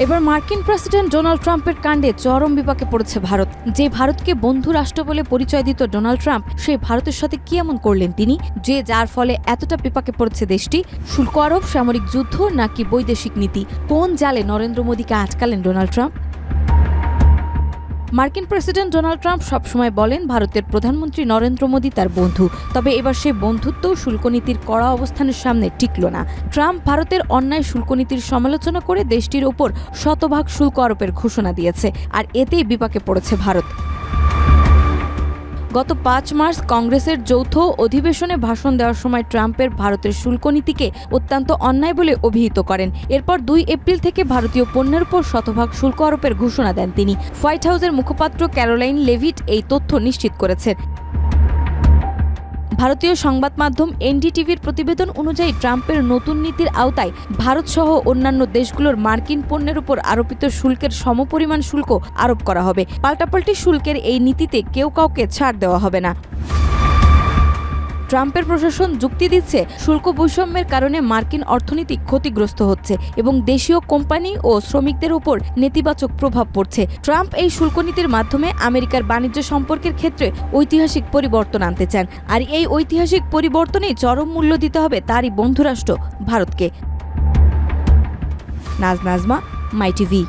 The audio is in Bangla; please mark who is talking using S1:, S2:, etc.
S1: এবার মার্কিন প্রেসিডেন্ট ডোনাল্ড ট্রাম্পের কাণ্ডে চরম বিপাকে পড়েছে ভারত। যে ভারতকে বন্ধু রাষ্ট্র বলে পরিচয় দিত ডোনাল্ড ট্রাম্প, সেই ভারতের সাথে কি এমন করলেন তিনি যে যার ফলে এতটা বিপাকে পড়েছে দেশটি? শুল্ক আরোপ, সামরিক যুদ্ধ নাকি বৈদেশিক নীতি? কোন জালে নরেন্দ্র মোদীকে আটকালেন ডোনাল্ড ট্রাম্প? মার্কিন প্রেসিডেন্ট ডোনাল্ড ট্রাম্প সবসময় বলেন ভারতের প্রধানমন্ত্রী নরেন্দ্র মোদী তার বন্ধু। তবে এবার সেই বন্ধুত্বও শুল্কনীতির কড়া অবস্থানের সামনে টিকল না। ট্রাম্প ভারতের অন্যায় শুল্কনীতির সমালোচনা করে দেশটির ওপর শতভাগ শুল্ক আরোপের ঘোষণা দিয়েছে, আর এতেই বিপাকে পড়েছে ভারত। গত 5 মার্চ কংগ্রেসের যৌথ অধিবেশনে ভাষণ দেওয়ার সময় ট্রাম্পের ভারতের শুল্কনীতিকে অত্যন্ত অন্যায় বলে অভিহিত করেন। এরপর 2 এপ্রিল থেকে ভারতীয় পণ্যের উপর শতভাগ শুল্ক আরোপের ঘোষণা দেন তিনি। হোয়াইট হাউসের মুখপাত্র ক্যারোলাইন লেভিট এই তথ্য নিশ্চিত করেছেন। ভারতীয় সংবাদ মাধ্যম এনডিটিভির প্রতিবেদন অনুযায়ী ট্রাম্পের নতুন নীতির আওতায় ভারত সহ অন্যান্য দেশগুলোর মার্কিন পণ্যের উপর আরোপিত শুল্কের সমপরিমাণ শুল্ক আরোপ করা হবে। পাল্টাপাল্টি শুল্কের এই নীতিতে কেউ কাউকে ছাড় দেওয়া হবে না। ট্রাম্পের প্রশাসন যুক্তি দিচ্ছে শুল্ক বৈষম্যের কারণে মার্কিন অর্থনীতি ক্ষতিগ্রস্ত হচ্ছে এবং দেশীয় কোম্পানি ও শ্রমিকদের উপর নেতিবাচক প্রভাব পড়ছে। ট্রাম্প এই শুল্কনীতির মাধ্যমে আমেরিকার বাণিজ্য সম্পর্কের ক্ষেত্রে ঐতিহাসিক পরিবর্তন আনতে চান, আর এই ঐতিহাসিক পরিবর্তনেই চরম মূল্য দিতে হবে তারই বন্ধুরাষ্ট্র ভারতকে। নাজমা, মাই টিভি।